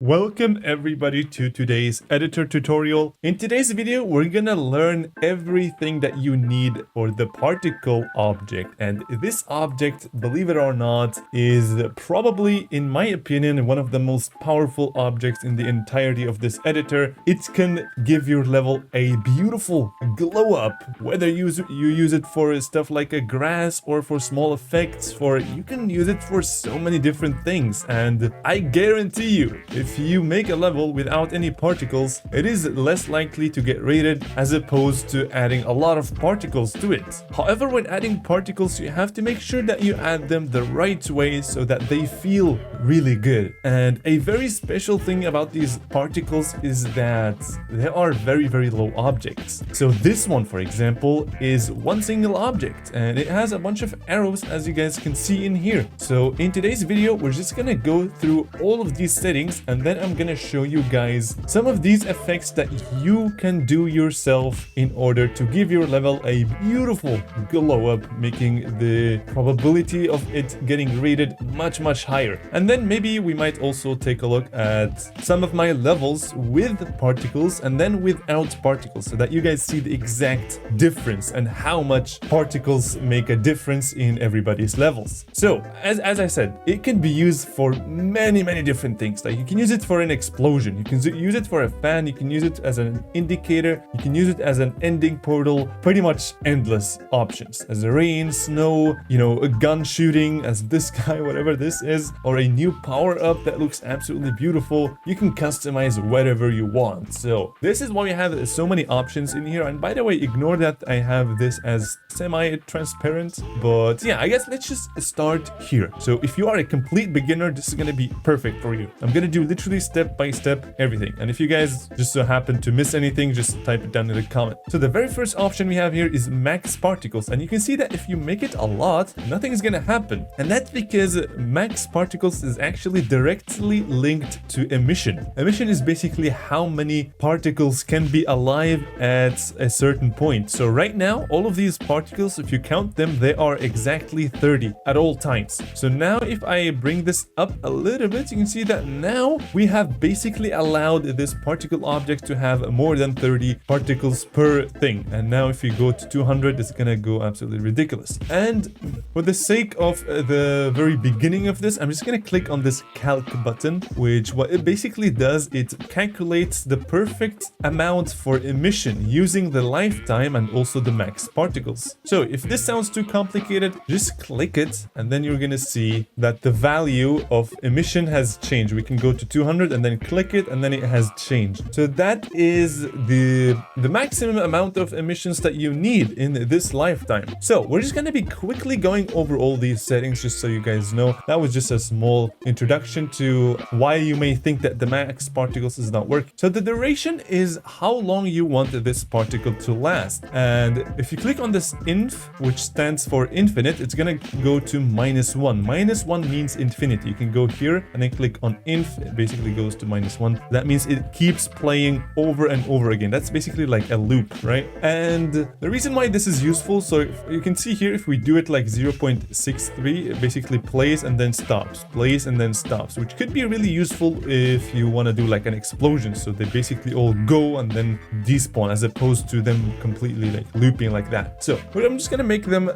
Welcome everybody to today's editor tutorial. In today's video, we're gonna learn everything that you need for the particle object. And this object, believe it or not, is probably, in my opinion, one of the most powerful objects in the entirety of this editor. It can give your level a beautiful glow up, whether you use it for stuff like a grass or for small effects, you can use it for so many different things. And I guarantee you, if you make a level without any particles, it is less likely to get rated as opposed to adding a lot of particles to it. However, when adding particles, you have to make sure that you add them the right way so that they feel really good. And a very special thing about these particles is that they are very, very low objects. So this one, for example, is one single object and it has a bunch of arrows, as you guys can see in here. So in today's video, we're just gonna go through all of these settings and then I'm gonna show you guys some of these effects that you can do yourself in order to give your level a beautiful glow up, making the probability of it getting rated much higher. And then maybe we might also take a look at some of my levels with particles and then without particles, so that you guys see the exact difference and how much particles make a difference in everybody's levels. So as I said, it can be used for many different things. Like you can use it for an explosion, you can use it for a fan, you can use it as an indicator, you can use it as an ending portal, pretty much endless options. As a rain, snow, a gun shooting, as this guy, whatever this is, or a new power-up that looks absolutely beautiful. You can customize whatever you want. So this is why we have so many options in here. And by the way, ignore that I have this as semi-transparent, but yeah, I guess let's just start here. So if you are a complete beginner, this is gonna be perfect for you. I'm gonna do literally step by step everything, and if you guys just so happen to miss anything, just type it down in the comment. So the very first option we have here is max particles, and you can see that if you make it a lot, nothing is gonna happen, and that's because max particles is actually directly linked to emission. Emission is basically how many particles can be alive at a certain point. So right now, all of these particles, if you count them, they are exactly 30 at all times. So now if I bring this up a little bit, you can see that now we have basically allowed this particle object to have more than 30 particles per thing. And now if you go to 200, it's gonna go absolutely ridiculous. And for the sake of the very beginning of this, I'm just gonna click on this calc button, which what it basically does, it calculates the perfect amount for emission using the lifetime and also the max particles. So if this sounds too complicated, just click it and then you're gonna see that the value of emission has changed. We can go to 200 and then click it and then it has changed. So that is the maximum amount of emissions that you need in this lifetime. So we're just going to be quickly going over all these settings just so you guys know. That was just a small introduction to why you may think that the max particles is not working. So the duration is how long you want this particle to last. And if you click on this inf, which stands for infinite, it's going to go to -1. -1 means infinity. You can go here and then click on inf. It basically goes to -1. That means it keeps playing over and over again. That's basically like a loop, right? And the reason why this is useful, so you can see here, if we do it like 0.63, it basically plays and then stops, plays and then stops, which could be really useful if you want to do like an explosion. So they basically all go and then despawn, as opposed to them completely like looping like that. So I'm just gonna make them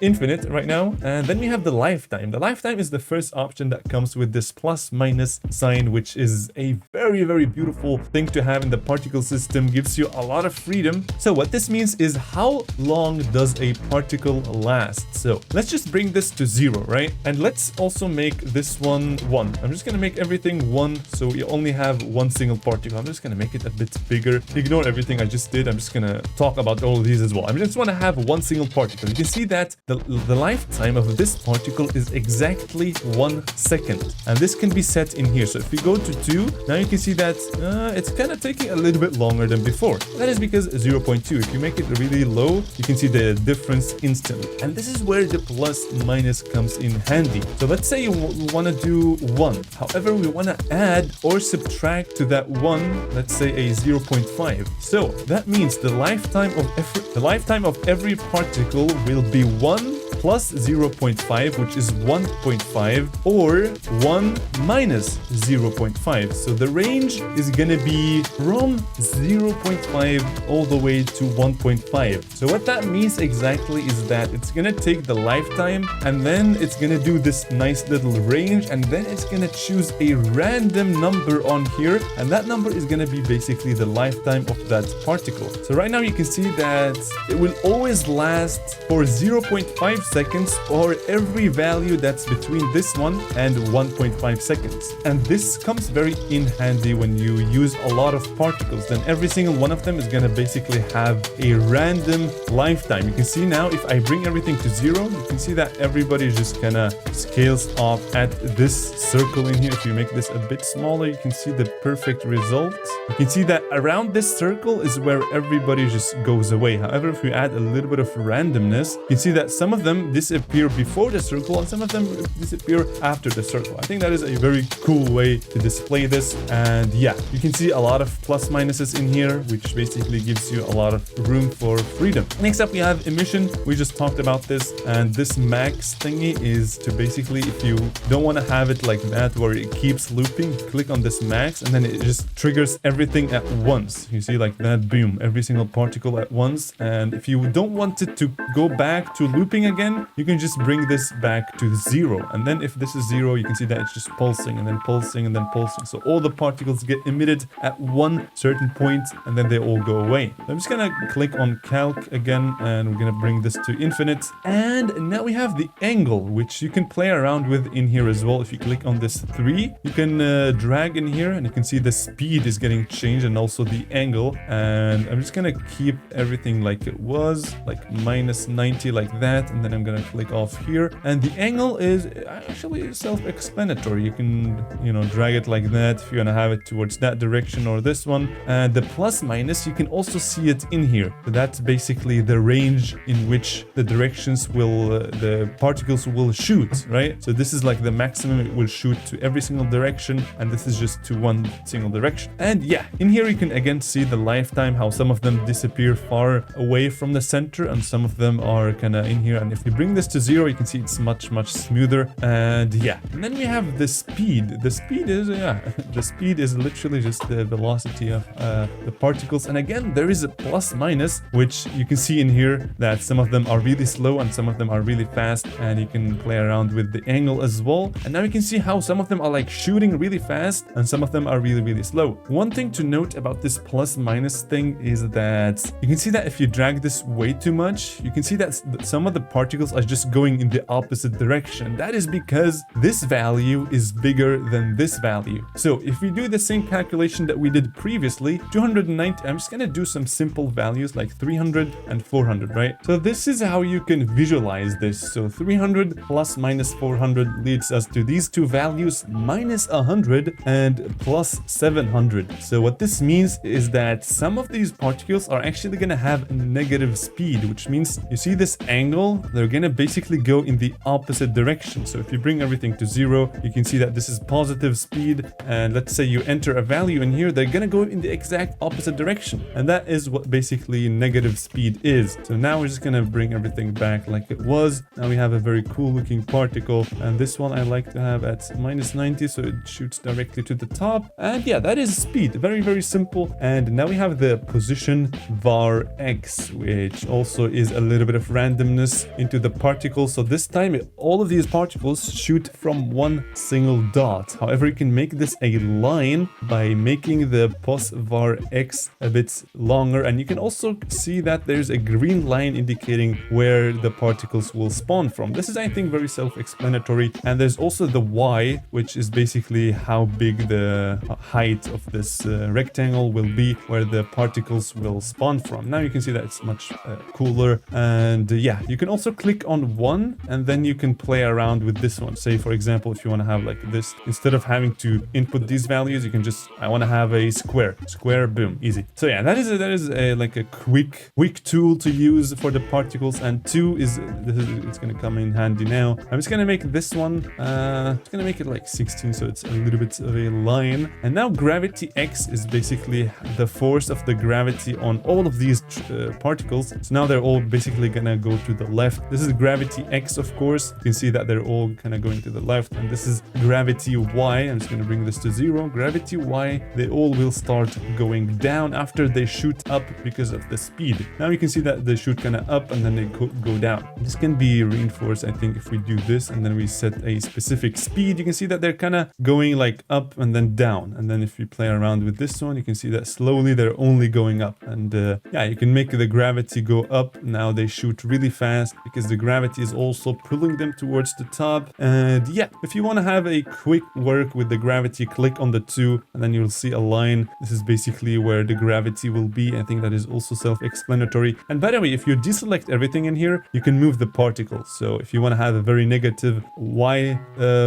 infinite right now. And then we have the lifetime. The lifetime is the first option that comes with this plus/minus sign, which is a very beautiful thing to have in the particle system. Gives you a lot of freedom. So what this means is how long does a particle last? So let's just bring this to 0, right? And let's also make this one 1. I'm just gonna make everything 1, so we only have one single particle. I'm just gonna make it a bit bigger. Ignore everything I just did. I'm just gonna talk about all of these as well. I just want to have one single particle. You can see that the lifetime of this particle is exactly 1 second, and this can be set in here. So if we go to 2, now you can see that it's kind of taking a little bit longer than before. That is because 0.2. If you make it really low, you can see the difference instantly. And this is where the plus minus comes in handy. So let's say you want to do 1. However, we want to add or subtract to that 1, let's say a 0.5. So that means the lifetime of every particle will be 1 plus 0.5, which is 1.5, or 1 minus 0.5. So the range is gonna be from 0.5 all the way to 1.5. So what that means exactly is that it's gonna take the lifetime, and then it's gonna do this nice little range, and then it's gonna choose a random number on here, and that number is gonna be basically the lifetime of that particle. So right now you can see that it will always last for 0.5 seconds for every value that's between this one and 1.5 seconds. And this comes very in handy when you use a lot of particles. Then every single one of them is gonna basically have a random lifetime. You can see now if I bring everything to 0, you can see that everybody just kind of scales off at this circle in here. If you make this a bit smaller, you can see the perfect result. You can see that around this circle is where everybody just goes away. However, if we add a little bit of randomness, you can see that some of them disappear before the circle and some of them disappear after the circle. I think that is a very cool way to display this. And yeah, you can see a lot of plus minuses in here, which basically gives you a lot of room for freedom. Next up, we have emission. We just talked about this, and this max thingy is to basically, if you don't want to have it like that where it keeps looping, click on this max and then it just triggers everything at once. You see like that, boom, every single particle at once. And if you don't want it to go back to looping again, you can just bring this back to 0. And then if this is 0, you can see that it's just pulsing and then pulsing and then pulsing. So all the particles get emitted at one certain point and then they all go away. So I'm just gonna click on calc again and we're gonna bring this to infinite. And now we have the angle, which you can play around with in here as well. If you click on this 3, you can drag in here and you can see the speed is getting changed and also the angle. And I'm just gonna keep everything like it was, like minus 90 like that, and then I'm gonna click off here. And the angle is actually self-explanatory. You can, you know, drag it like that if you wanna have it towards that direction or this one. And the plus minus, you can also see it in here. So that's basically the range in which the directions will, the particles will shoot, right? So this is like the maximum it will shoot to every single direction, and this is just to one single direction. And yeah, in here you can again see the lifetime, how some of them disappear far away from the center and some of them are kind of in here. And if you bring this to 0, you can see it's much smoother. And yeah, and then we have the speed. The speed is, yeah, the speed is literally just the velocity of the particles. And again, there is a plus minus, which you can see in here that some of them are really slow and some of them are really fast, and you can play around with the angle as well. And now you can see how some of them are like shooting really fast and some of them are really slow. One thing to note about this plus minus thing is that you can see that if you drag this way too much, you can see that some of the particles are just going in the opposite direction. That is because this value is bigger than this value. So if we do the same calculation that we did previously, 290, I'm just gonna do some simple values like 300 and 400, right? So this is how you can visualize this. So 300 plus minus 400 leads us to these two values, minus 100 and plus 700. So what this means is that some of these particles are actually going to have negative speed, which means you see this angle, they're going to basically go in the opposite direction. So if you bring everything to 0, you can see that this is positive speed, and let's say you enter a value in here, they're going to go in the exact opposite direction. And that is what basically negative speed is. So now we're just going to bring everything back like it was. Now we have a very cool looking particle, and this one I like to have at minus 90, so it shoots directly to the top. And yeah, that is speed. Very simple. And now we have the position var x, which also is a little bit of randomness into the particles. So this time all of these particles shoot from one single dot. However, you can make this a line by making the pos var x a bit longer, and you can also see that there's a green line indicating where the particles will spawn from. This is, I think, very self-explanatory. And there's also the y, which is basically how big the height of this rectangle will be where the particles will spawn from. Now you can see that it's much cooler. And yeah, you can also click on one and then you can play around with this one. Say, for example, if you want to have like this, instead of having to input these values, you can just, I want to have a square, boom, easy. So yeah, that is like a quick tool to use for the particles. And 2 is, it's going to come in handy now. I'm just going to make this one, it's going to make it like 16, so it's a little bit of a line. And now gravity x is basically the force of the gravity on all of these particles. So now they're all basically gonna go to the left This is gravity X, of course. You can see that they're all kind of going to the left. And this is gravity Y. I'm just going to bring this to 0. Gravity Y, they all will start going down after they shoot up because of the speed. Now you can see that they shoot kind of up and then they go down. This can be reinforced, I think, if we do this and then we set a specific speed. You can see that they're kind of going like up and then down. And then if you play around with this one, you can see that slowly they're only going up. And yeah, you can make the gravity go up. Now they shoot really fast because the gravity is also pulling them towards the top. And yeah, if you want to have a quick work with the gravity, click on the 2 and then you'll see a line. This is basically where the gravity will be. I think that is also self-explanatory. And by the way, if you deselect everything in here, you can move the particles. So if you want to have a very negative Y,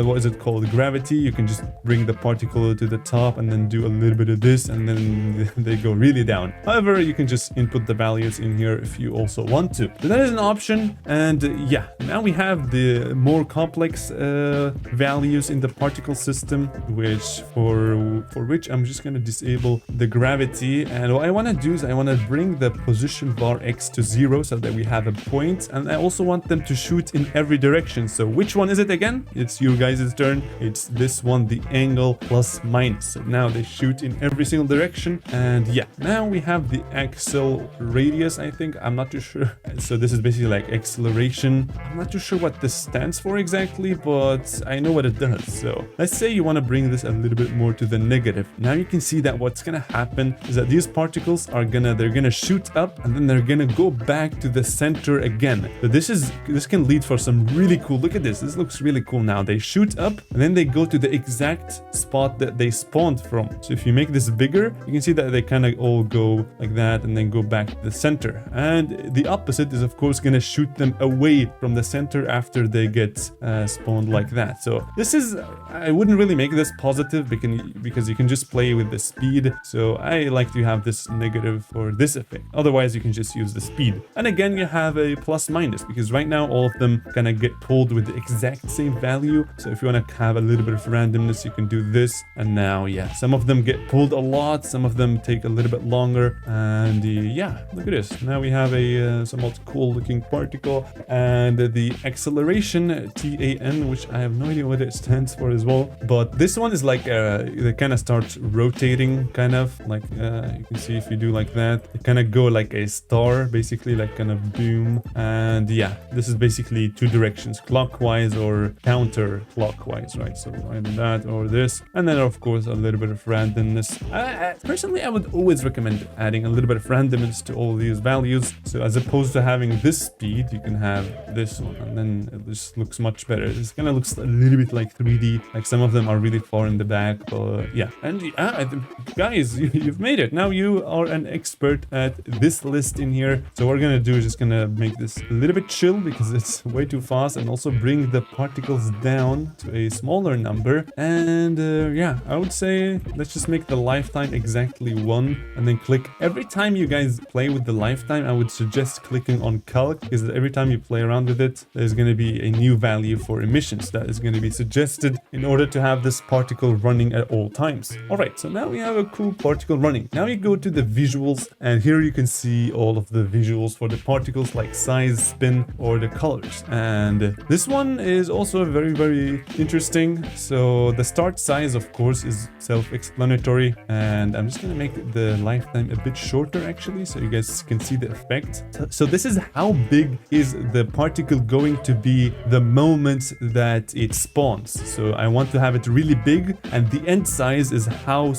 what is it called, gravity, you can just bring the particle to the top and then do a little bit of this and then they go really down. However, you can just input the values in here if you also want to. So that is an option. And yeah, now we have the more complex values in the particle system, which for which I'm just going to disable the gravity. And what I want to do is I want to bring the position bar X to 0 so that we have a point. And I also want them to shoot in every direction. So which one is it again? It's you guys' turn. It's this one, the angle plus minus. So now they shoot in every single direction. And yeah, now we have the axle radius, I think. I'm not too sure. So this is basically like acceleration. I'm not too sure what this stands for exactly, but I know what it does. So let's say you want to bring this a little bit more to the negative. Now you can see that what's gonna happen is that these particles are they're gonna shoot up and then they're gonna go back to the center again. So this can lead for some really cool, look at this looks really cool. Now they shoot up and then they go to the exact spot that they spawned from. So if you make this bigger, you can see that they kind of all go like that and then go back to the center. And the opposite is of course gonna shoot them away from the center after they get spawned like that. So this is, I wouldn't really make this positive because you can just play with the speed. So I like to have this negative for this effect. Otherwise you can just use the speed. And again, you have a plus minus because right now all of them kind of get pulled with the exact same value. So if you want to have a little bit of randomness, you can do this. And now, yeah, some of them get pulled a lot. Some of them take a little bit longer. And yeah, look at this. Now we have a somewhat cool looking particle and the acceleration TAN, which I have no idea what it stands for as well. But this one is like they kind of start rotating, kind of like you can see if you do like that, they kind of go like a star, basically like kind of boom. And yeah, this is basically two directions, clockwise or counterclockwise, right? So either that or this. And then of course a little bit of randomness. Personally, I would always recommend adding a little bit of randomness to all these values. So as opposed to having this speed, you can have this one, and then it just looks much better. This kind of looks a little bit like 3D, like some of them are really far in the back, but yeah. And yeah, guys, you've made it. Now you are an expert at this list in here. So what we're gonna do is just gonna make this a little bit chill because it's way too fast, and also bring the particles down to a smaller number. And yeah, I would say let's just make the lifetime exactly 1, and then click. Every time you guys play with the lifetime, I would suggest clicking on calc, because every time you play around with it, there's going to be a new value for emissions that is going to be suggested in order to have this particle running at all times. All right, so now we have a cool particle running. Now you go to the visuals, and here you can see all of the visuals for the particles, like size, spin, or the colors. And this one is also very, very interesting. So the start size, of course, is self-explanatory, and I'm just going to make the lifetime a bit shorter actually, so you guys can see the effect. So this is how big is the particle going to be the moment that it spawns. So I want to have it really big, and the end size is how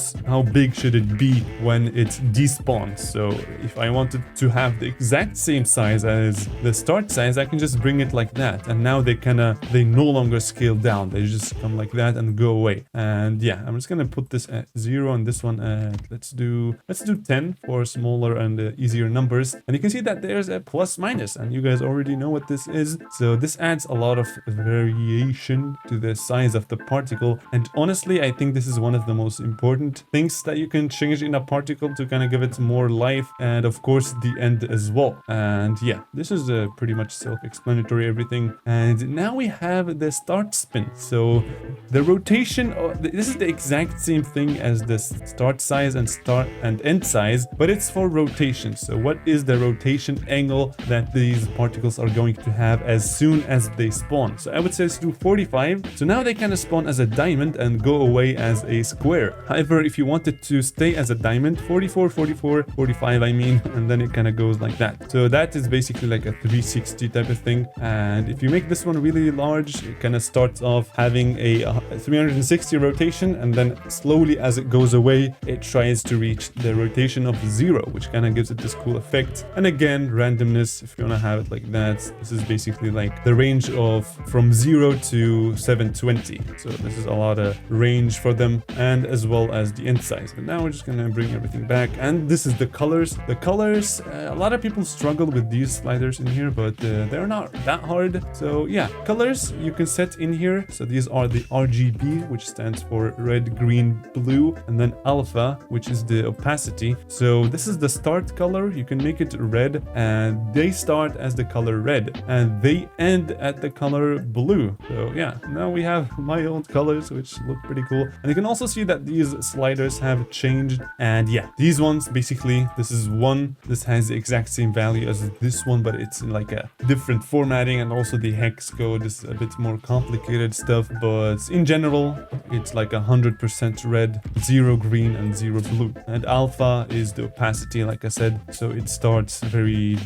big should it be when it despawns. So if I wanted to have the exact same size as the start size, I can just bring it like that, and now they no longer scale down. They just come like that and go away. And yeah, I'm just gonna put this at 0 and this one at let's do 10 for smaller and easier numbers. And you can see that there's a plus minus, and you guys already know what this is. So this adds a lot of variation to the size of the particle, and honestly I think this is one of the most important things that you can change in a particle to kind of give it more life, and of course the end as well. And yeah, this is pretty much self-explanatory everything. And now we have the start spin. So the rotation, this is the exact same thing as the start size and end size, but it's for rotation. So what is the rotation angle that these particles particles are going to have as soon as they spawn. So I would say let's do 45. So now they kind of spawn as a diamond and go away as a square. However, if you want it to stay as a diamond, 44, 44, 45 I mean, and then it kind of goes like that. So that is basically like a 360 type of thing. And if you make this one really large, it kind of starts off having a 360 rotation, and then slowly as it goes away, it tries to reach the rotation of 0, which kind of gives it this cool effect. And again, randomness, if you want to have it like that, this is basically like the range of from 0 to 720. So this is a lot of range for them, and as well as the end size. But now we're just gonna bring everything back, and this is the colors. The colors, a lot of people struggle with these sliders in here, but they're not that hard. So yeah, colors you can set in here. So these are the RGB, which stands for red, green, blue, and then alpha, which is the opacity. So this is the start color. You can make it red, and they start as the color red, and they end at the color blue. So yeah, now we have my own colors, which look pretty cool. And you can also see that these sliders have changed. And yeah, these ones basically, this is one, this has the exact same value as this one, but it's in like a different formatting, and also the hex code is a bit more complicated stuff. But in general, it's like 100% red, 0 green, and 0 blue. And alpha is the opacity, like I said. So it starts very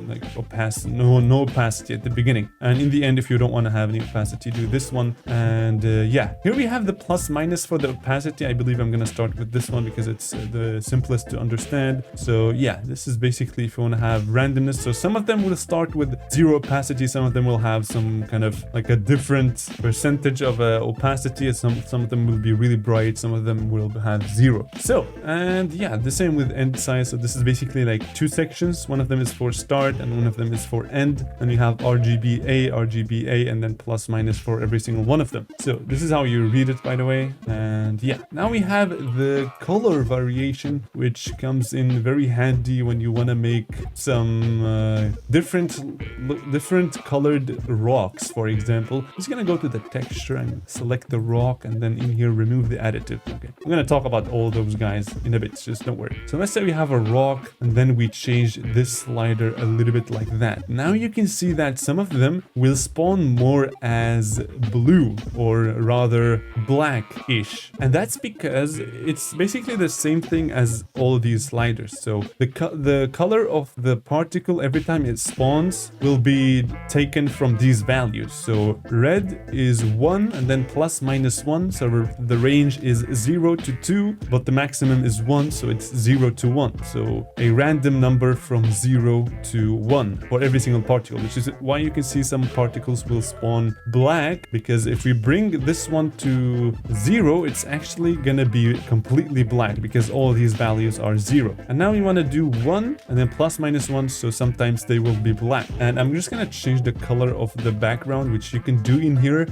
like opacity, no opacity at the beginning, and in the end, if you don't want to have any opacity, do this one. And yeah, here we have the plus minus for the opacity. I believe I'm gonna start with this one because it's the simplest to understand. So yeah, this is basically if you want to have randomness. So some of them will start with 0 opacity, some of them will have some kind of like a different percentage of opacity, some of them will be really bright, some of them will have 0. So, and yeah, the same with end size. So this is basically like 2 sections. One of them is for start and one of them is for end, and you have RGBA, RGBA, and then plus minus for every single one of them. So this is how you read it, by the way. And yeah, now we have the color variation, which comes in very handy when you want to make some different colored rocks. For example, I'm just gonna go to the texture and select the rock, and then in here remove the additive. Okay, I'm gonna talk about all those guys in a bit, just don't worry. So let's say we have a rock, and then we change this slider a little bit like that. Now you can see that some of them will spawn more as blue, or rather black-ish, and that's because it's basically the same thing as all these sliders. So the color of the particle every time it spawns will be taken from these values. So red is 1, and then plus minus 1, so the range is 0 to 2, but the maximum is 1, so it's 0 to 1. So a random number from 0 to 1 for every single particle, which is why you can see some particles will spawn black, because if we bring this one to 0, it's actually gonna be completely black because all these values are 0. And now we want to do 1 and then plus minus 1, so sometimes they will be black. And I'm just gonna change the color of the background, which you can do in here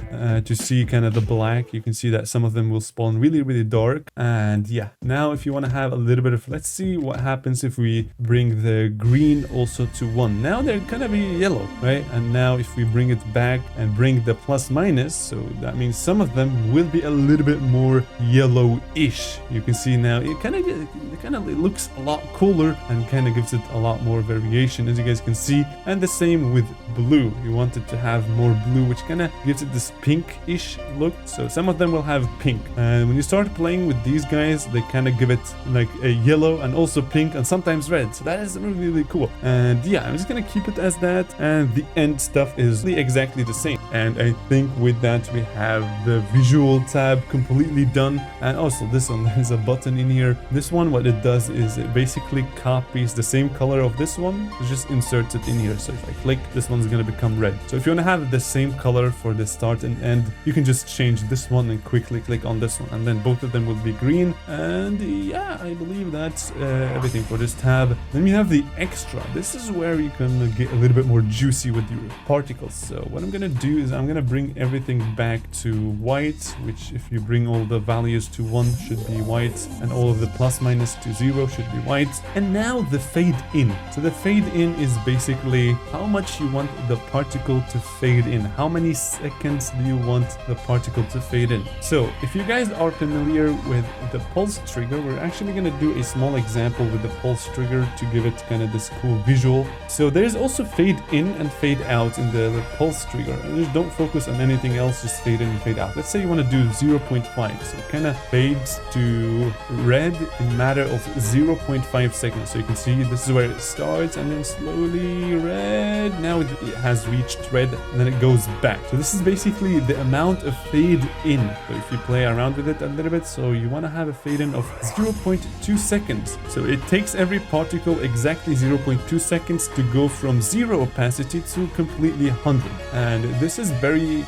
to see kind of the black. You can see that some of them will spawn really dark. And yeah, now if you want to have a little bit of, let's see what happens if we bring the green also to 1. Now they're gonna be yellow, right? And now if we bring it back and bring the plus minus, so that means some of them will be a little bit more yellow-ish. You can see now it kind of looks a lot cooler and kind of gives it a lot more variation, as you guys can see. And the same with blue. You want it to have more blue, which kind of gives it this pink-ish look. So some of them will have pink, and when you start playing with these guys, they kind of give it like a yellow and also pink and sometimes red. So that is really cool. And yeah, I'm just gonna keep it as that, and the end stuff is exactly the same. And I think with that we have the visual tab completely done. And also this one, there's a button in here. This one, what it does is it basically copies the same color of this one, it just inserts it in here. So if I click, this one's gonna become red. So if you want to have the same color for the start and end, you can just change this one and quickly click on this one, and then both of them will be green. And yeah, I believe that's everything for this tab. Then we have the extra. This is where you can get a little bit more juicy with your particles. So what I'm gonna do is I'm gonna bring everything back to white, which if you bring all the values to 1 should be white, and all of the plus minus to 0 should be white. And now the fade in. So the fade in is basically how much you want the particle to fade in. How many seconds do you want the particle to fade in? So if you guys are familiar with the pulse trigger, we're actually gonna do a small example with the pulse trigger to give it kind of this cool visual. So there's also fade fade in and fade out in the pulse trigger. And just don't focus on anything else, just fade in and fade out. Let's say you want to do 0.5, so it kind of fades to red in a matter of 0.5 seconds. So you can see this is where it starts and then slowly red. Now it has reached red and then it goes back. So this is basically the amount of fade in. So if you play around with it a little bit, so you want to have a fade in of 0.2 seconds. So it takes every particle exactly 0.2 seconds to go from 0 opacity to completely 100. And this is very,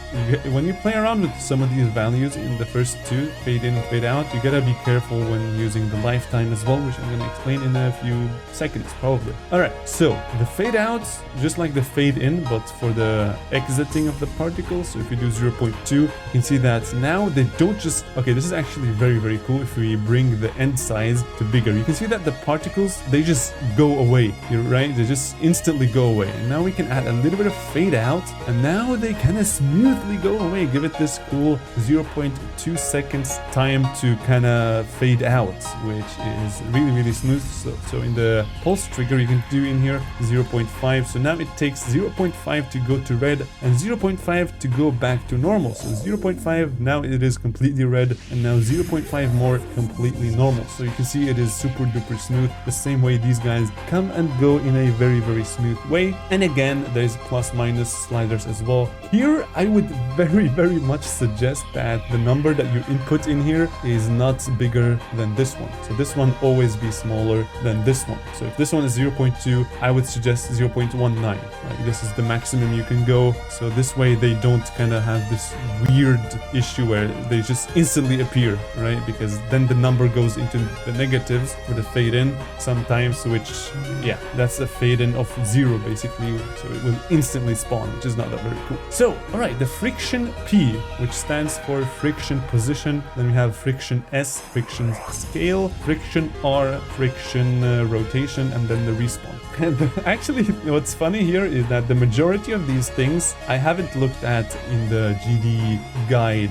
when you play around with some of these values in the first two, fade in, fade out, you gotta be careful when using the lifetime as well, which I'm gonna explain in a few seconds probably. Alright, so the fade out, just like the fade in, but for the exiting of the particles. So if you do 0.2, you can see that now they don't just, okay, this is actually very, very cool. If we bring the end size to bigger, you can see that the particles, they just go away. You're right, they just instantly go away. And now we can add a little bit of fade out, and now they kind of smoothly go away. Give it this cool 0.2 seconds time to kind of fade out, which is really, really smooth. So in the pulse trigger, you can do in here 0.5. So now it takes 0.5 to go to red and 0.5 to go back to normal. So 0.5, now it is completely red, and now 0.5 more completely normal. So you can see it is super duper smooth, the same way these guys come and go in a very, very smooth way. And again, there's plus minus sliders as well. Here, I would very, very much suggest that the number that you input in here is not bigger than this one. So this one always be smaller than this one. So if this one is 0.2, I would suggest 0.19. Like this is the maximum you can go. So this way they don't kind of have this weird issue where they just instantly appear, right? Because then the number goes into the negatives with a fade in sometimes, which, yeah, that's a fade in of 0 basically. So it will instantly spawn, which is not that very cool. So, all right, the friction P, which stands for friction position. Then we have friction S, friction scale, friction R, friction rotation, and then the respawn. And actually, what's funny here is that the majority of these things I haven't looked at in the GD guide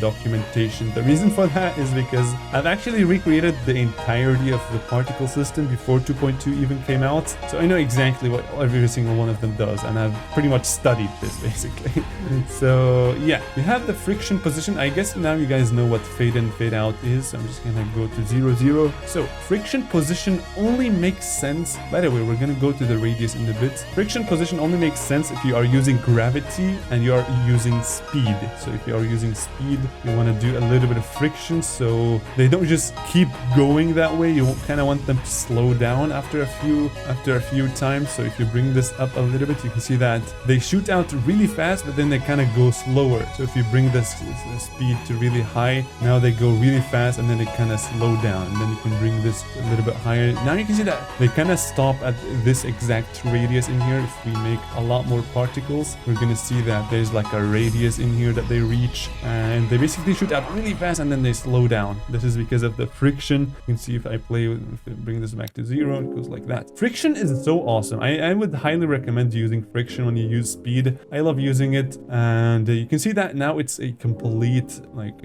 documentation. The reason for that is because I've actually recreated the entirety of the particle system before 2.2 even came out. So I know exactly what every single one of them does, and I've pretty much studied this basically. So yeah, we have the friction position. I guess now you guys know what fade in, fade out is. So I'm just gonna go to 0, 0. So friction position only makes sense. By the way, we're gonna go to the radius in a bit. Friction position only makes sense if you are using gravity and you are using speed. So if you are using speed, you want to do a little bit of friction so they don't just keep going that way. You kind of want them to slow down after a few times. So if you bring this up a little bit, you can see that they shoot out really fast, but then they kind of go slower. So if you bring this speed to really high, now they go really fast and then they kind of slow down. And then you can bring this a little bit higher. Now you can see that they kind of stop at this exact radius in here. If we make a lot more particles, we're gonna see that there's like a radius in here that they reach, and they basically shoot out really fast and then they slow down. This is because of the friction. You can see if I bring this back to 0, it goes like that. Friction is so awesome. I would highly recommend using friction when you use speed. I love using it, and you can see that now it's a complete like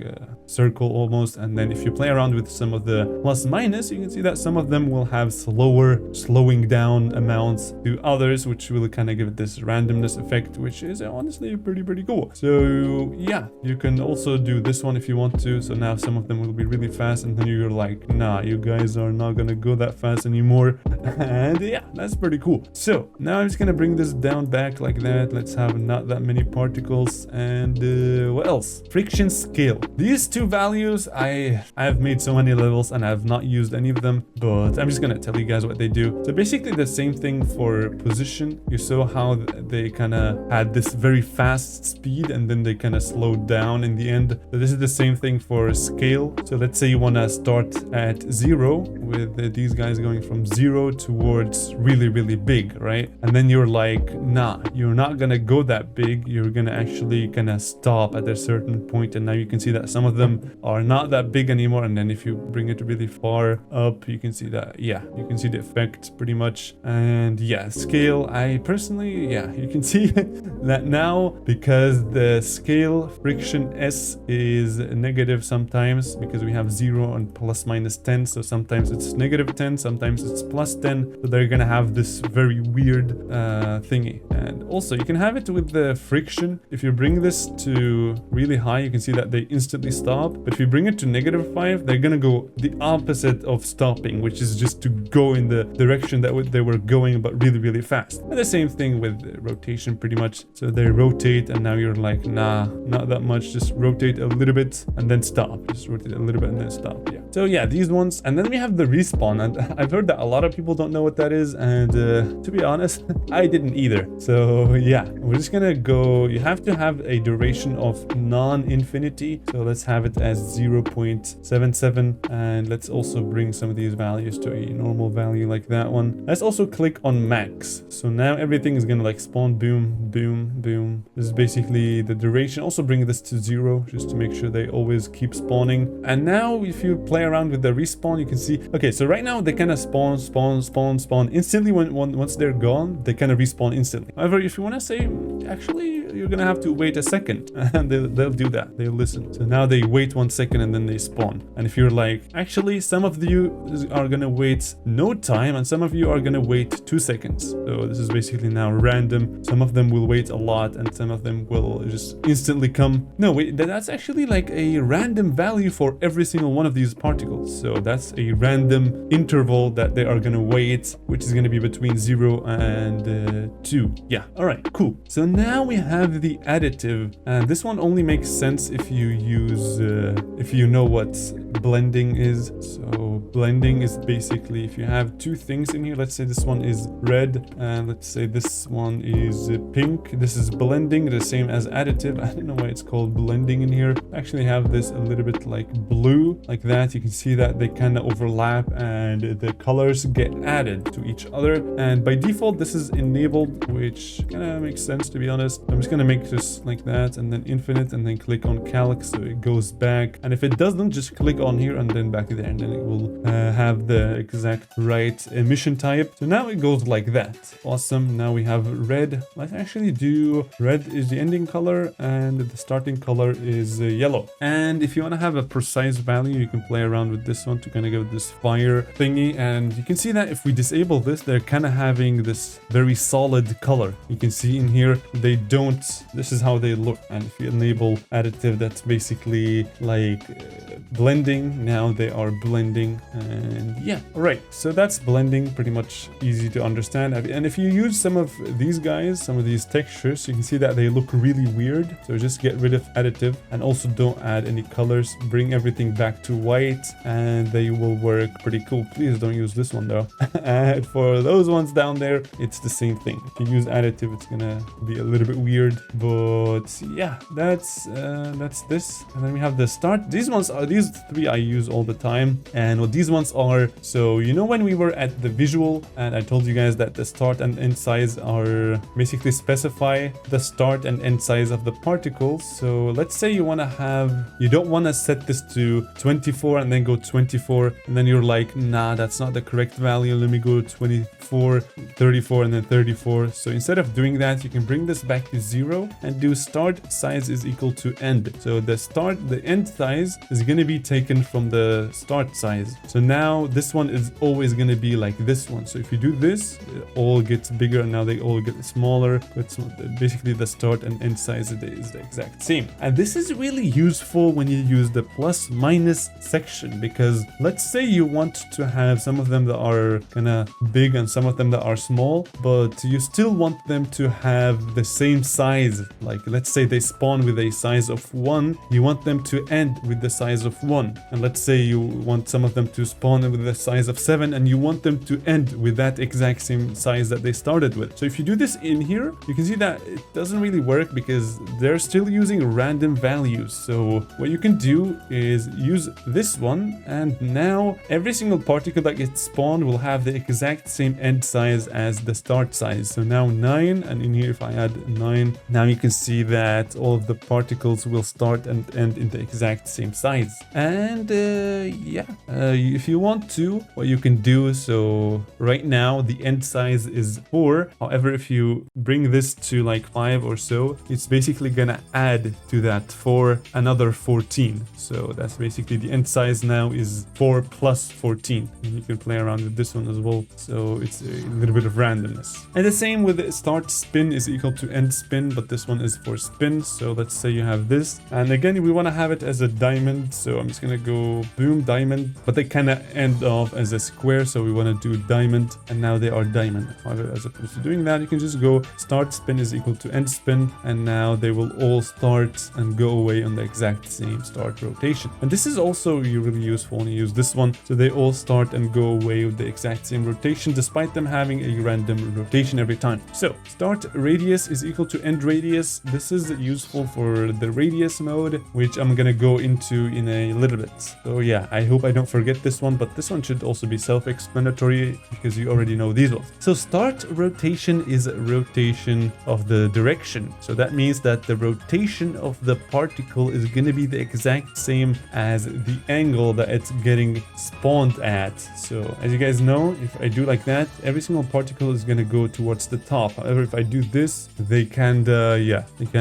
circle almost. And then if you play around with some of the plus minus, you can see that some of them will have slowing down amounts to others, which will kind of give it this randomness effect, which is honestly pretty cool. So yeah, you can also do this one if you want to. So now some of them will be really fast, and then you're like, nah, you guys are not gonna go that fast anymore. And yeah, that's pretty cool. So now I'm just gonna bring this down back like that. Let's have not that many particles. And what else? Friction scale. These two values, I've made so many levels and I've not used any of them, but I'm just gonna tell you guys what they do. So basically the same thing for position. You saw how they kind of had this very fast speed and then they kind of slowed down in the end. So this is the same thing for scale. So let's say you want to start at 0 with these guys going from 0 towards really big, right? And then you're like, nah, you're not gonna go that big. You're gonna actually kind of stop at a certain point, and now you can see that some of them are not that big anymore. And then if you bring it really far up, you can see that, yeah, you can see the effect pretty much. And yeah, scale, I personally, yeah, you can see that now, because the scale friction S is negative sometimes, because we have 0 and plus minus 10. So sometimes it's -10, sometimes it's +10. So they're gonna have this very weird thingy. And also you can have it with the friction. If you bring this to really high, you can see that they instantly stop. But if you bring it to -5, they're gonna go the opposite of stopping, which is just to go in the direction that they were going, but really, really fast. And the same thing with rotation pretty much. So they rotate and now you're like, nah, not that much. Just rotate a little bit and then stop. Just rotate a little bit and then stop. Yeah. So yeah, these ones. And then we have the respawn. And I've heard that a lot of people don't know what that is. And to be honest, I didn't either. So yeah, we're just gonna go. You have to have a duration of non-infinity. So let's have it as 0.77. And let's also bring some of these values to a normal value like that one. Let's also click on max. So now everything is gonna like spawn, boom, boom, boom. This is basically the duration. Also bring this to 0 just to make sure they always keep spawning. And now if you play around with the respawn, you can see, okay, so right now they kind of spawn instantly. Once they're gone, they kind of respawn instantly. However, if you want to say, actually, you're gonna have to wait a second, and they'll do that. They'll listen. So now they wait 1 second and then they spawn. And if you're like, actually, some of you are gonna wait no time and some of you are gonna wait 2 seconds. So this is basically now random. Some of them will wait a lot and some of them will just instantly come. No, wait, that's actually like a random value for every single one of these particles. So that's a random interval that they are gonna wait, which is gonna be between 0 and 2. Yeah, all right, cool. So now we have the additive, and this one only makes sense if you use, if you know what blending is. So blending is basically if you have two things in here. Let's say this one is red and let's say this one is pink. This is blending, the same as additive. I don't know why it's called blending in here. I actually have this a little bit like blue, like that. You can see that they kind of overlap and the colors get added to each other. And by default, this is enabled, which kind of makes sense, to be honest. I'm just going to make this like that and then infinite and then click on calc so it goes back. And if it doesn't, just click on here and then back there and then it will have the exact right emission type. So now it goes like that. Awesome. Now we have red. Let's actually do red is the ending color and the starting color is yellow. And if you want to have a precise value, you can play around with this one to kind of give this fire thingy. And you can see that if we disable this, they're kind of having this very solid color. You can see in here, they don't, this is how they look. And if you enable additive, that's basically like blending. Now they are blending and yeah. All right. So that's blending, pretty much easy to understand. And if you use some of these guys, some of these textures, you can see that they look really weird. So just get rid of additive and also don't add any colors. Bring everything back to white and they will work pretty cool. Please don't use this one though. And for those ones down there, it's the same thing. If you use additive, it's gonna be a little bit weird. But yeah, that's this. And then we have the start. These ones are, these three I use all the time. And what these ones are, so you know when we were at the visual and I told you guys that the start and end size are basically specify the start and end size of the particles. So let's say you want to have, you don't want to set this to 24 and then go 24 and then you're like, nah, that's not the correct value. Let me go 24, 34 and then 34. So instead of doing that, you can bring this back to 0 and do start size is equal to end. So the end size is going to be taken from the start size. So now this one is always going to be like this one. So if you do this, it all gets bigger and now they all get smaller. It's basically the start and end size is the exact same. And this is really useful when you use the plus minus section, because let's say you want to have some of them that are kind of big and some of them that are small, but you still want them to have the same size. Like let's say they spawn with a size of 1, you want them to end with the size of 1. And let's say you want some of them to spawn with the size of 7 and you want them to end with that exact same size that they started with. So if you do this in here, you can see that it doesn't really work because they're still using random values. So what you can do is use this one, and now every single particle that gets spawned will have the exact same end size as the start size. So now 9, and in here if I add add 9. Now you can see that all of the particles will start and end in the exact same size. And if you want to, what you can do, so right now the end size is 4. However, if you bring this to like 5 or so, it's basically gonna add to that 4 another 14. So that's basically the end size now is 4 plus 14. And you can play around with this one as well. So it's a little bit of randomness. And the same with start spin is equal to end spin, but this one is for spin. So let's say you have this, and again we want to have it as a diamond, so I'm just gonna go boom diamond, but they kind of end off as a square, so we want to do diamond, and now they are diamond. However, as opposed to doing that, you can just go start spin is equal to end spin, and now they will all start and go away on the exact same start rotation. And this is also really useful when you use this one, so they all start and go away with the exact same rotation despite them having a random rotation every time. So start radius is equal to end radius. This is useful for the radius mode, which I'm gonna go into in a little bit. So yeah, I hope I don't forget this one, but this one should also be self-explanatory because you already know these ones. So start rotation is rotation of the direction. So that means that the rotation of the particle is gonna be the exact same as the angle that it's getting spawned at. So as you guys know, if I do like that, every single particle is gonna go towards the top. However, if I do this, they kind of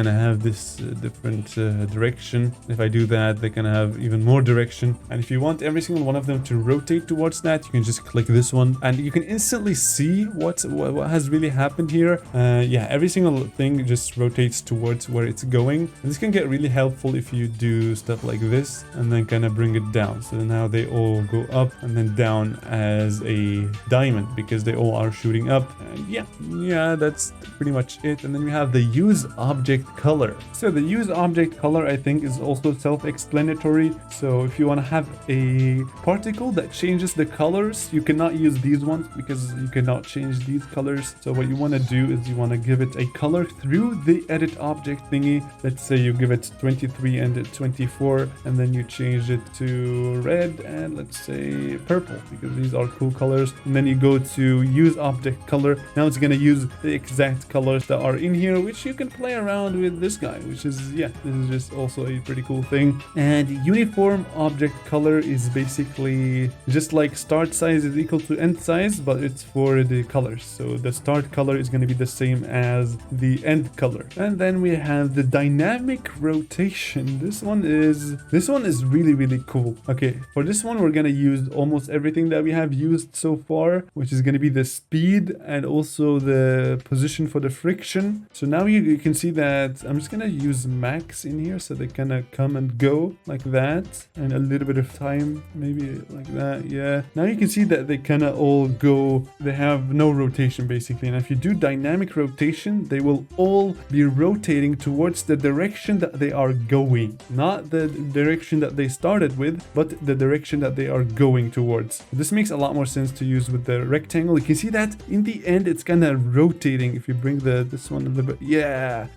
have this different direction. If I do that, they can have even more direction. And if you want every single one of them to rotate towards that, you can just click this one, and you can instantly see what has really happened here. Every single thing just rotates towards where it's going. And this can get really helpful if you do stuff like this and then kind of bring it down. So now they all go up and then down as a diamond because they all are shooting up. And yeah, that's pretty much it. And then we have the use object color. So the use object color, I think, is also self-explanatory. So if you want to have a particle that changes the colors, you cannot use these ones because you cannot change these colors. So what you want to do is you want to give it a color through the edit object thingy. Let's say you give it 23 and 24, and then you change it to red and let's say purple because these are cool colors. And then you go to use object color. Now it's going to use the exact colors that are in here, which you can play around with this guy, which is, this is just also a pretty cool thing. And uniform object color is basically just like start size is equal to end size, but it's for the colors. So the start color is going to be the same as the end color. And then we have the dynamic rotation. This one is really cool. Okay, for this one we're going to use almost everything that we have used so far, which is going to be the speed and also the position for the friction. So now you can see that I'm just going to use max in here so they kind of come and go like that, and a little bit of time maybe like that. Yeah, now you can see that they kind of all go, they have no rotation basically. And if you do dynamic rotation, they will all be rotating towards the direction that they are going, not the direction that they started with, but the direction that they are going towards. This makes a lot more sense to use with the rectangle. You can see that in the end it's kind of rotating. If you bring this one a little bit,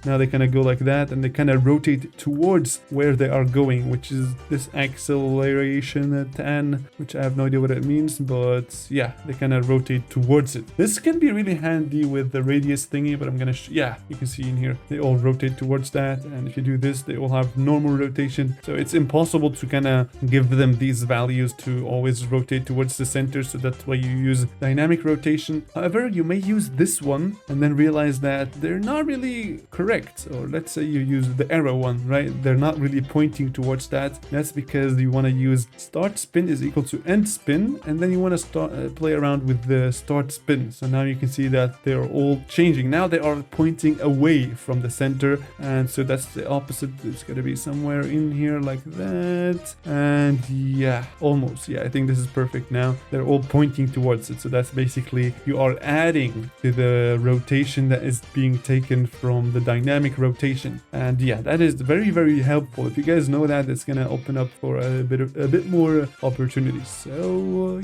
now they kind of go like that, and they kind of rotate towards where they are going, which is this acceleration tan, which I have no idea what it means, but yeah, they kind of rotate towards it. This can be really handy with the radius thingy, but I'm gonna you can see in here they all rotate towards that, and if you do this, they all have normal rotation. So it's impossible to kind of give them these values to always rotate towards the center, so that's why you use dynamic rotation. However, you may use this one and then realize that they're not really correct. Or let's say you use the arrow one, right? They're not really pointing towards that. That's because you want to use start spin is equal to end spin, and then you want to start play around with the start spin. So now you can see that they're all changing. Now they are pointing away from the center, and so that's the opposite. It's going to be somewhere in here like that, and almost. I think this is perfect. Now they're all pointing towards it, so that's basically you are adding to the rotation that is being taken from the dynamic rotation. And that is very helpful. If you guys know that, it's gonna open up for a bit more opportunities. So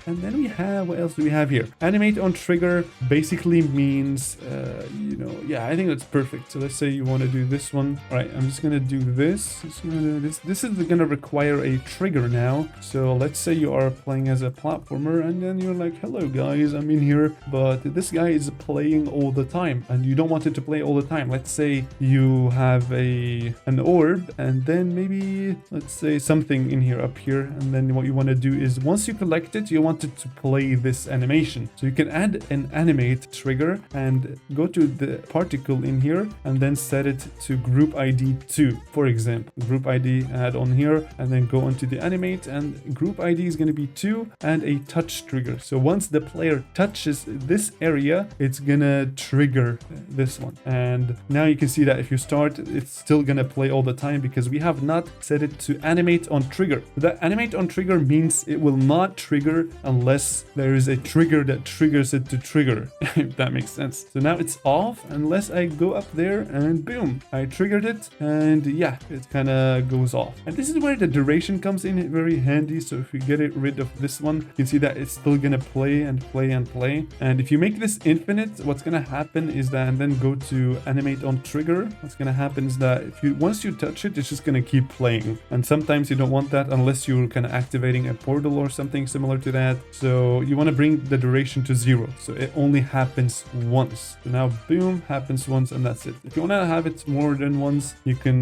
and then we have, what else do we have here? Animate on trigger basically means I think that's perfect. So let's say you want to do this one. All right, I'm just gonna do this. This is gonna require a trigger now. So let's say you are playing as a platformer, and then you're like, hello guys, I'm in here, but this guy is playing all the time, and and you don't want it to play all the time. Let's say you have an orb, and then maybe let's say something in here up here, and then what you want to do is once you collect it, you want it to play this animation. So you can add an animate trigger and go to the particle in here and then set it to group ID 2, for example. Group ID add on here, and then go onto the animate, and group ID is going to be 2 and a touch trigger. So once the player touches this area, it's gonna trigger this one. And now you can see that if you start, it's still gonna play all the time because we have not set it to animate on trigger. That animate on trigger means it will not trigger unless there is a trigger that triggers it to trigger, if that makes sense. So now it's off unless I go up there and boom, I triggered it, and yeah, it kind of goes off. And this is where the duration comes in very handy. So if we get rid of this one, you can see that it's still gonna play and play and play. And if you make this infinite, what's gonna happen is that, and then go to animate on trigger, what's gonna happen is that if you once you touch it, it's just gonna keep playing. And sometimes you don't want that unless you're kind of activating a portal or something similar to that. So you want to bring the duration to 0, so it only happens once. So now boom, happens once, and that's it. If you want to have it more than once, you can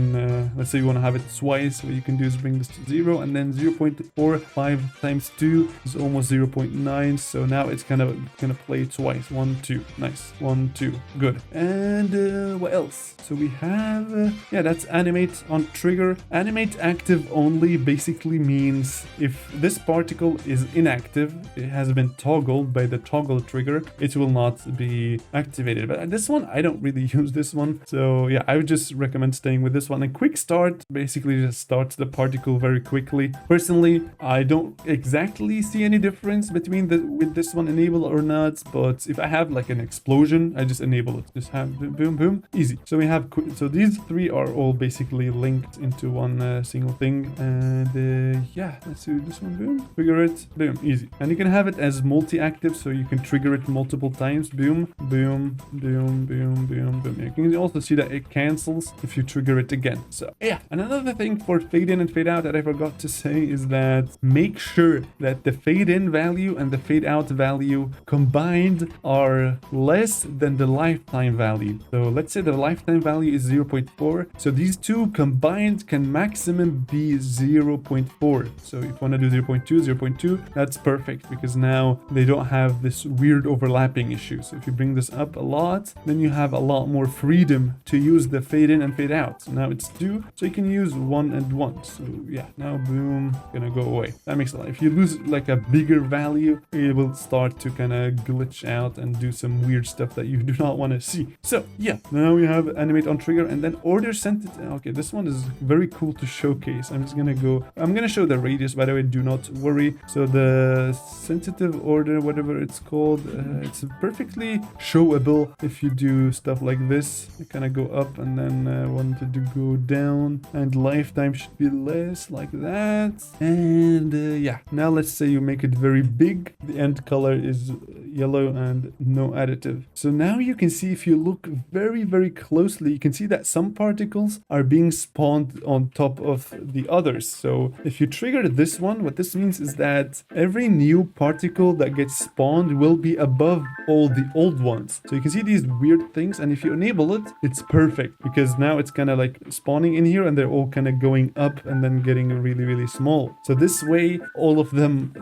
let's say you want to have it twice, what you can do is bring this to 0, and then 0.45 times 2 is almost 0.9. so now it's kind of gonna play twice. 1 2, nice. 1 2, good. And what else? So we have yeah, that's animate on trigger. Animate active only basically means if this particle is inactive, it has been toggled by the toggle trigger, it will not be activated. But this one, I don't really use this one, so yeah, I would just recommend staying with this one. A quick start basically just starts the particle very quickly. Personally, I don't exactly see any difference between with this one enabled or not, but if I have like an explosion, I just enable it. Just have boom boom, easy. So we have so these three are all basically linked into one single thing. And yeah, let's do this one. Boom, trigger it, boom, easy. And you can have it as multi-active, so you can trigger it multiple times. Boom boom boom boom boom boom. You can also see that it cancels if you trigger it again. So yeah, and another thing for fade in and fade out that I forgot to say is that make sure that the fade in value and the fade out value combined are less than the lifetime value. So let's say the lifetime value is 0.4, so these two combined can maximum be 0.4. so if you want to do 0.2 0.2, that's perfect, because now they don't have this weird overlapping issue. So if you bring this up a lot, then you have a lot more freedom to use the fade in and fade out. So now it's 2, so you can use 1 and 1. So yeah, now boom, gonna go away. That makes a lot. If you lose like a bigger value, it will start to kind of glitch out and do some weird stuff that you do not want to see. So yeah, now we have animate on trigger, and then order sensitive. Okay, this one is very cool to showcase. I'm gonna show the radius, by the way, do not worry. So the sensitive order, whatever it's called, it's perfectly showable if you do stuff like this. You kind of go up and then wanted to go down, and lifetime should be less like that. And yeah, now let's say you make it very big. The end color is yellow and no additive. So now you can see, if you look very, very closely, you can see that some particles are being spawned on top of the others. So if you trigger this one, what this means is that every new particle that gets spawned will be above all the old ones. So you can see these weird things, and if you enable it, it's perfect, because now it's kind of like spawning in here and they're all kind of going up and then getting really, really small. So this way, all of them,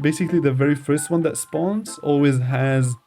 basically the very first one that spawns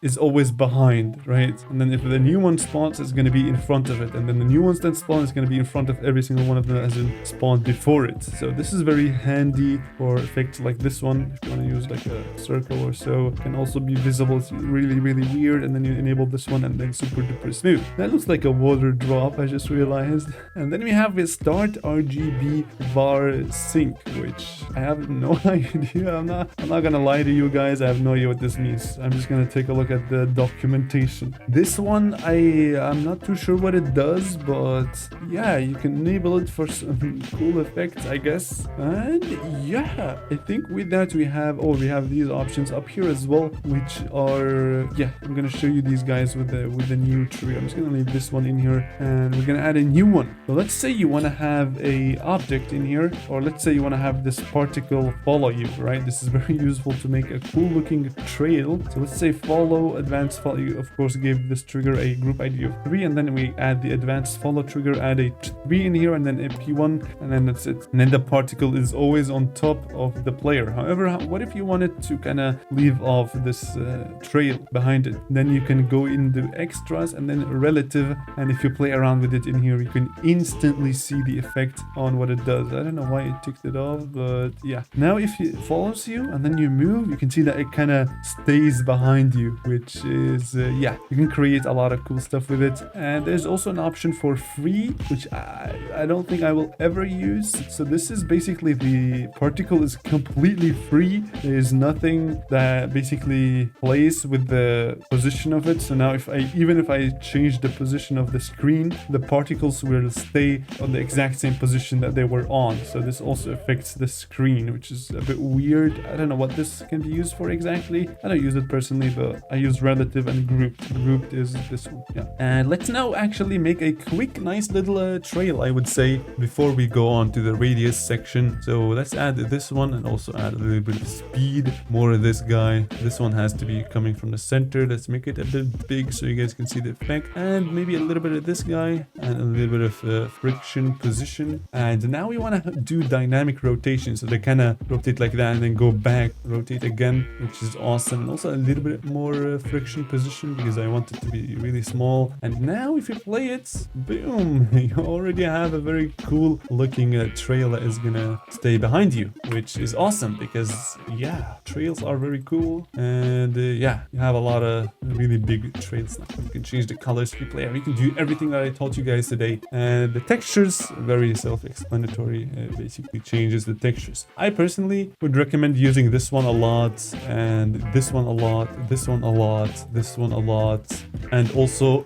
is always behind, right? And then if the new one spawns, it's going to be in front of it, and then the new ones that spawn is going to be in front of every single one of them that has been spawned before it. So this is very handy for effects like this one. If you want to use like a circle or so, it can also be visible. It's really, really weird. And then you enable this one, and then super duper smooth. That looks like a water drop, I just realized. And then we have this start RGB var sync, which I have no idea. I'm not gonna lie to you guys, I have no idea what this means. I'm just gonna take a look at the documentation. This one, I'm not too sure what it does, but yeah, you can enable it for some cool effects, I guess. And yeah, I think with that we have these options up here as well, which are, yeah, I'm gonna show you these guys with the new tree. I'm just gonna leave this one in here, and we're gonna add a new one. So let's say you want to have a object in here, or let's say you want to have this particle follow you, right? This is very useful to make a cool looking trail. So let's say follow, advanced follow. You of course give this trigger a group ID of 3, and then we add the advanced follow trigger, add a 3 in here, and then a P1, and then that's it. And then the particle is always on top of the player. However, what if you wanted to kind of leave off this trail behind it? Then you can go into extras and then relative, and if you play around with it in here, you can instantly see the effect on what it does. I don't know why it ticked it off, but yeah. Now if it follows you and then you move, you can see that it kind of stays behind you, which is yeah, you can create a lot of cool stuff with it. And there's also an option for free, which I don't think I will ever use. So this is basically the particle is completely free. There's nothing that basically plays with the position of it. So now even if I change the position of the screen, the particles will stay on the exact same position that they were on. So this also affects the screen, which is a bit weird. I don't know what this can be used for exactly. I don't use it personally, but I use relative and grouped. Grouped is this one. Yeah. And let's now actually make a quick, nice little trail, I would say, before we go on to the radius section. So let's add this one and also add a little bit of speed. More of this guy. This one has to be coming from the center. Let's make it a bit big so you guys can see the effect. And maybe a little bit of this guy and a little bit of friction position. And now we want to do dynamic rotation. So they kind of rotate like that and then go back, rotate again, which is awesome. And also a little bit more friction position because I want it to be really small. And now if you play it, boom, you already have a very cool looking trail that is gonna stay behind you, which is awesome because yeah, trails are very cool. And yeah, you have a lot of really big trails now. You can change the colors if you play, you can do everything that I taught you guys today. And the textures, very self-explanatory, basically changes the textures. I personally would recommend using this one a lot, and this one a lot, this one a lot, this one a lot, and also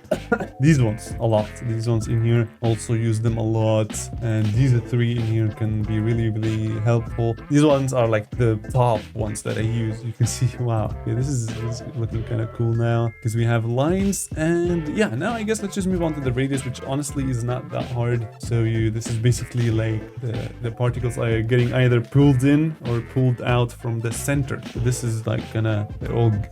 these ones a lot. These ones in here, also use them a lot. And these 3 in here can be really, really helpful. These ones are like the top ones that I use. You can see, wow, yeah, this is looking kind of cool now because we have lines. And yeah, now I guess let's just move on to the radius, which honestly is not that hard. So this is basically like the particles are getting either pulled in or pulled out from the center. So this is like gonna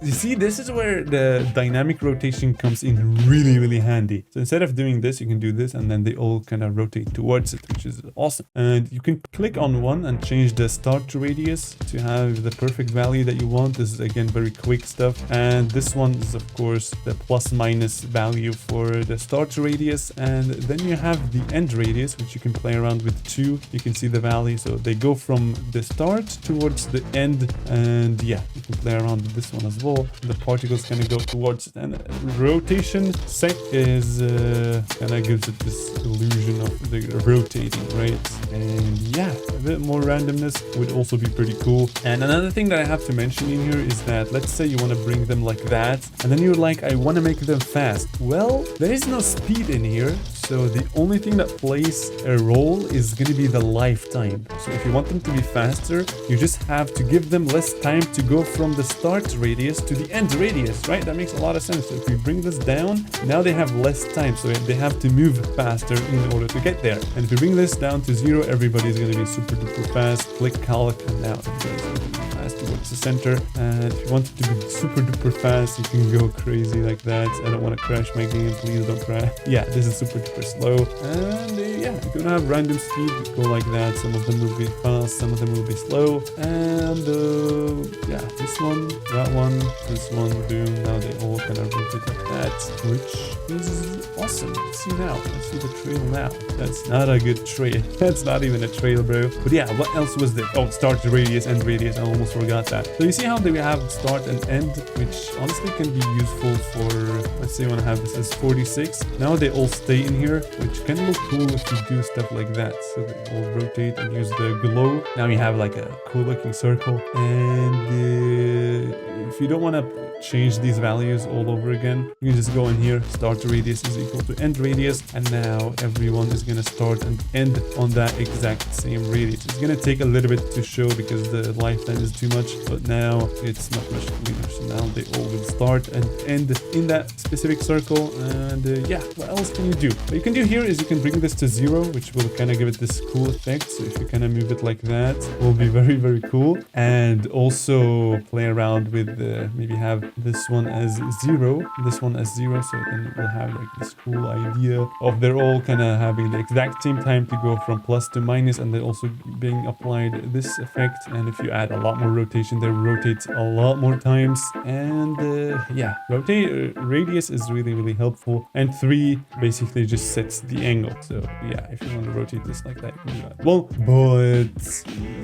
you see, this is where the dynamic rotation comes in really, really handy. So instead of doing this, you can do this and then they all kind of rotate towards it, which is awesome. And you can click on one and change the start radius to have the perfect value that you want. This is again very quick stuff. And this one is of course the plus minus value for the start radius. And then you have the end radius, which you can play around with too. You can see the value. So they go from the start towards the end. And yeah, you can play around with this one as well. The particles kind of go towards it. And rotation sec is kind of gives it this illusion of the rotating, right? And yeah, a bit more randomness would also be pretty cool. And another thing that I have to mention in here is that let's say you want to bring them like that, and then you're like, I want to make them fast. Well, there is no speed in here. So the only thing that plays a role is going to be the lifetime. So if you want them to be faster, you just have to give them less time to go from the start radius to the end radius, right? That makes a lot of sense. So if we bring this down, now they have less time. So they have to move faster in order to get there. And if we bring this down to 0, everybody's going to be super duper fast. Click calc, and now everybody's going to be fast towards the center. And if you want it to be super duper fast, you can go crazy like that. I don't want to crash my game, please don't crash. Yeah, this is super duper slow. And yeah, you're gonna have random speed, go like that. Some of them will be fast, some of them will be slow. And yeah, this one, that one, this one, boom. Now they all kind of rotate like that, which is awesome. Let's see now. Let's see the trail now. That's not a good trail. That's not even a trail, bro. But yeah, what else was there? Oh, start radius, end radius. I almost forgot that. So you see how we have start and end, which honestly can be useful for, let's say you want to have this as 46. Now they all stay in here, which can look cool if you do stuff like that. So they all rotate and use the glow. Now you have like a cool looking circle. And if you don't want to change these values all over again, you can just go in here, start radius is equal to end radius, and now everyone is going to start and end on that exact same radius. It's going to take a little bit to show because the lifetime is too much, but now it's not much cleaner. So now they all will stay start and end in that specific circle. And yeah, what else can you do? What you can do here is you can bring this to 0, which will kind of give it this cool effect. So if you kind of move it like that, it will be very, very cool. And also play around with maybe have this one as 0, this one as 0, so then we'll have like this cool idea of they're all kind of having the exact same time to go from plus to minus, and then also being applied this effect. And if you add a lot more rotation, they rotate a lot more times. And yeah, rotate radius is really, really helpful. And 3 basically just sets the angle. So yeah, if you want to rotate this like that, you can do that. Well, but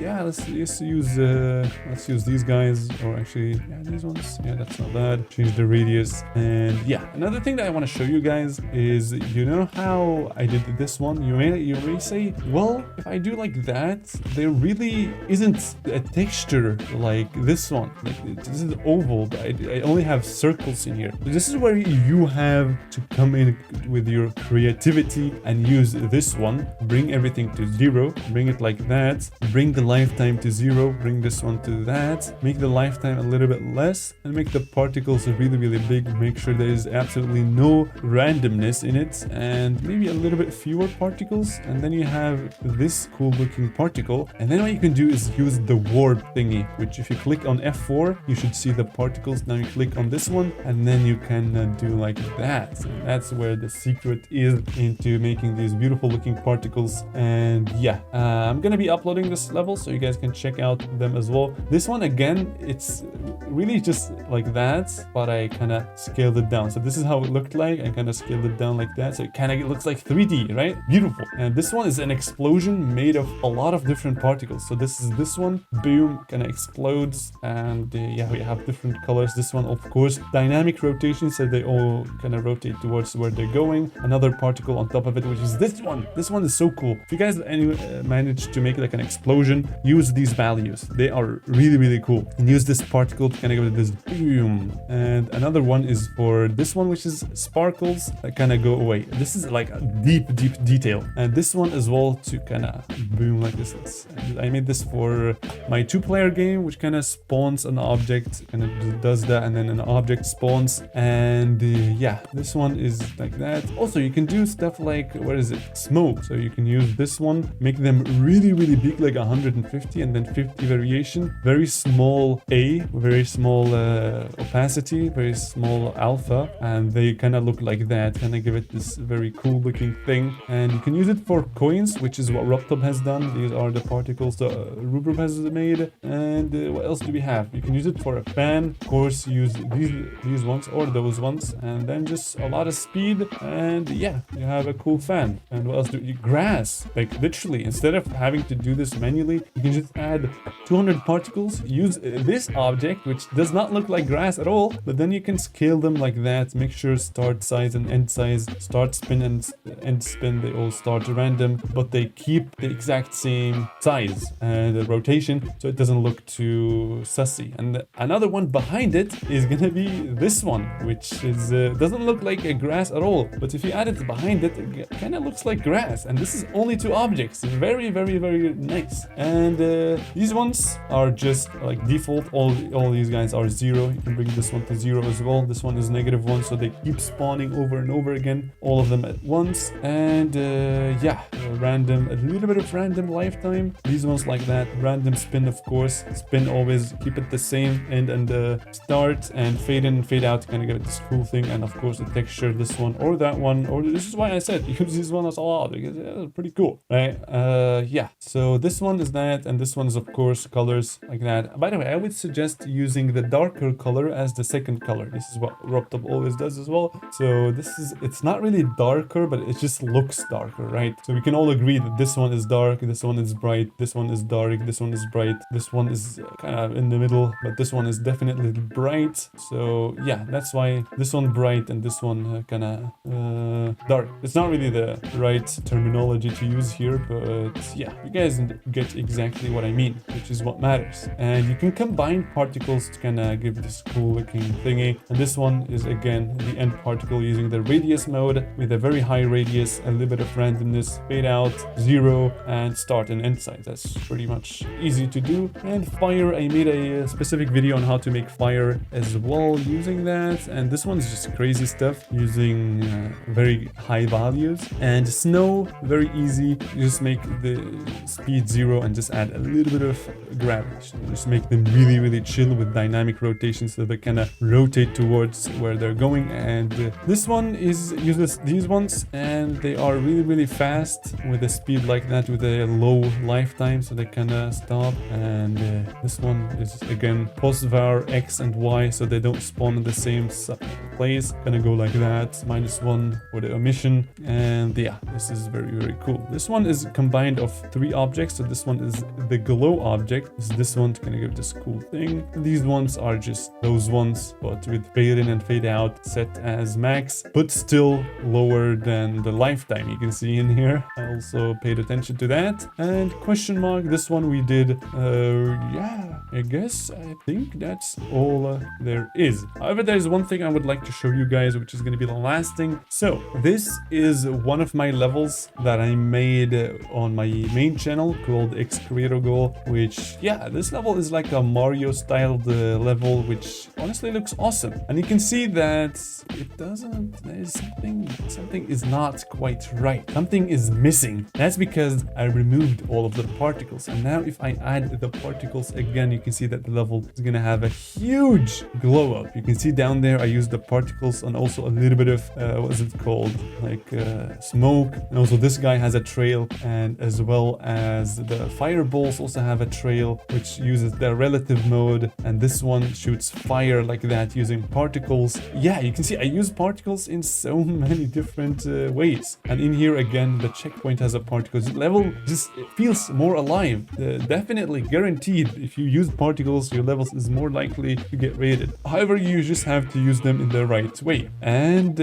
yeah, let's use these guys, or actually, yeah, these ones. Yeah, that's not bad. Change the radius. And yeah, another thing that I want to show you guys is, you know how I did this one? You may say, well, if I do like that, there really isn't a texture like this one. Like, this is oval, but I only have circles in here. So this is where you have to come in with your creativity and use this one. Bring everything to 0, bring it like that, bring the lifetime to 0, bring this one to that, make the lifetime a little bit less, and make the particles really, really big. Make sure there is absolutely no randomness in it, and maybe a little bit fewer particles. And then you have this cool looking particle. And then what you can do is use the warp thingy, which if you click on F4, you should see the particles. Now you click on this one, and then you can do like that. And that's where the secret is into making these beautiful looking particles. And yeah, I'm gonna be uploading this level so you guys can check out them as well. This one, again, it's really just like that, but I kind of scaled it down. So this is how it looked like. I kind of scaled it down like that, so it kind of looks like 3D, right? Beautiful. And this one is an explosion made of a lot of different particles. So this is this one, boom, kind of explodes. And yeah, we have different colors. This one, of course, dynamic rotation, so they all kind of rotate towards where they're going. Another particle on top of it, which is this one. This one is so cool. If you guys manage to make like an explosion, use these values. They are really, really cool. And use this particle to kind of give it this boom. And another one is for this one, which is sparkles that kind of go away. This is like a deep detail. And this one as well to kind of boom like this. I made this for my 2-player game, which kind of spawns an object, kind of does that, and then an object spawns. And yeah, this one is like that. Also, you can do stuff like, what is it? Smoke. So you can use this one, make them really, really big, like 150, and then 50 variation. Very small A, very small opacity, very small alpha, and they kind of look like that, kind of give it this very cool looking thing. And you can use it for coins, which is what Ruptop has done. These are the particles that Ruptop has made. And what else do we have? You can use it for a fan. Of course, use these ones or those ones, and then just a lot of speed, and yeah, you have a cool fan. And what else do you? Grass, like literally, instead of having to do this manually, you can just add 200 particles, use this object, which does not look like grass at all, but then you can scale them like that. Make sure start size and end size, start spin and end spin, they all start random, but they keep the exact same size and the rotation, so it doesn't look too sussy. And another one behind it is gonna be this one, which is doesn't look like a grass at all, but if you add it behind it, it kind of looks like grass. And this is only 2 objects. Very, very, very nice. And these ones are just like default. All these guys are 0. You can bring this one to 0 as well. This one is -1, so they keep spawning over and over again, all of them at once. And yeah, random, a little bit of random lifetime. These ones like that. Random spin, of course. Spin always, keep it the same. End and start, and fade in and fade out to kind of get this cool thing. And of course, the texture, this one or that one, or this is why I said use this one as a lot, because it's pretty cool, right? Yeah, so this one is that, and this one is of course colors like that. By the way, I would suggest using the darker color as the second color. This is what Ruptop always does as well. So it's not really darker, but it just looks darker, right? So we can all agree that this one is dark, this one is bright, this one is dark, this one is bright, this one is kind of in the middle, but this one is definitely bright. So yeah, that's why this one bright and this one kind of dark. It's not really the right terminology to use here, but yeah, you guys get exactly what I mean, which is what matters. And you can combine particles to kind of give this cool looking thingy. And this one is again the end particle using the radius mode with a very high radius, a little bit of randomness, fade out, 0, and start and end size. That's pretty much easy to do. And fire, I made a specific video on how to make fire as well using that. And this one's just crazy stuff using very high values. And snow, very easy. You just make the speed 0 and just add a little bit of gravity. Just make them really, really chill with dynamic rotation so they kind of rotate towards where they're going. And this one uses these ones, and they are really, really fast with a speed like that with a low lifetime, so they kind of stop. And this one is again post-var X and Y, so they don't spawn in the same place. Gonna go like that, -1 for the omission. And yeah, this is very, very cool. This one is combined of 3 objects. So this one is the glow object. This one to kind of give this cool thing. These ones are just those ones, but with fade in and fade out set as max, but still lower than the lifetime you can see in here. I also paid attention to that. And question mark, this one we did, yeah, I think that's all there is. However, there's one thing I would like to show you guys, which is going to be the last thing. So this is one of my levels that I made on my main channel called YcreatorGoal, which, yeah, this level is like a Mario styled level, which honestly looks awesome. And you can see that it doesn't, there's something is not quite right. Something is missing. That's because I removed all of the particles. And now if I add the particles again, you can see that the level is going to have a huge glow up. You can see down there, I used the particles and also a little bit of, what is it called? Like smoke. And also this guy has a trail, and as well as the fireballs also have a trail, which uses the relative mode. And this one shoots fire like that using particles. Yeah, you can see I use particles in so many different ways. And in here again, the checkpoint has a particles. The level just feels more alive. Definitely guaranteed, if you use particles, your levels is more likely to get rated. However, you just have to use them in the right way. And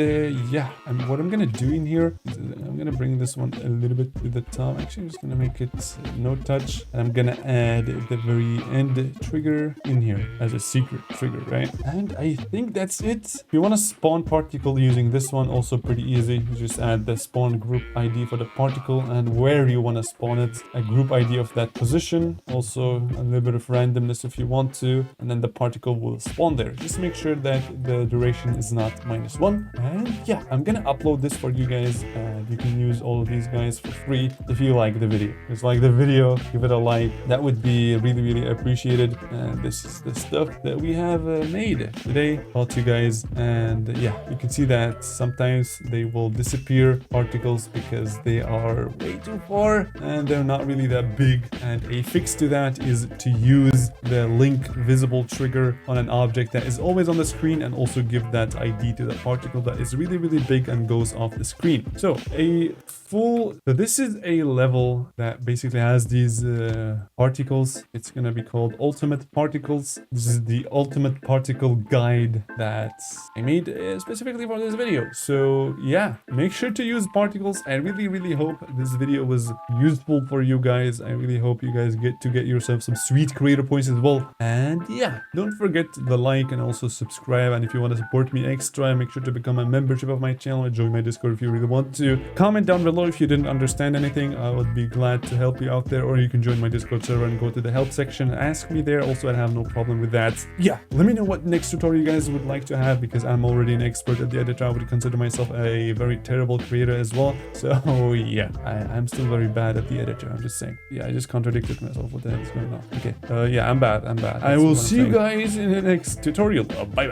yeah, and what I'm gonna do in here is I'm gonna bring this one a little bit to the top. Actually, I'm just gonna make it no touch. And I'm gonna add the very end trigger in here as a secret trigger, right? And I think that's it. If you want to spawn particle using this one, also pretty easy. You just add the spawn group ID for the particle and where you want to spawn it, a group ID of that position, also a little bit of randomness if you want to, and then the particle will spawn there. Just make sure that the duration is not -1. And yeah, I'm gonna upload this for you guys, and you can use all of these guys for free if you like the video. Just like the video, give it a like. That would be really, really appreciated. And this is the stuff that we have made today. Taught you guys, and yeah, you can see that sometimes they will disappear particles because they are way too far and they're not really that big. And a fix to that is to use the link visible trigger on an object that is always on the screen, and also give that ID to the particle that is really, really big and goes off the screen. So this is a level that basically has these particles. It's gonna be called Ultimate Particles. This is the Ultimate Particle guide that I made specifically for this video. So yeah, make sure to use particles. I really, really hope this video was useful for you guys. I really hope you guys get yourself some sweet creator points as well. And yeah, don't forget the like and also subscribe. And if you want to support me extra, make sure to become a membership of my channel and join my Discord if you really want to. Comment down below if you didn't understand anything. I would be glad to help you out there, or you can join my Discord server and go to the help section and ask me there. Also, I have no problem with that. Yeah, let me know what next tutorial you guys would like to have, because I'm already an expert at the editor. I would consider myself a very terrible creator as well. So yeah, I'm still very bad at the editor. I'm just saying. Yeah, I just contradicted myself. What the hell is going on? Okay. Yeah, I'm bad. I will see you guys in the next tutorial. Bye bye.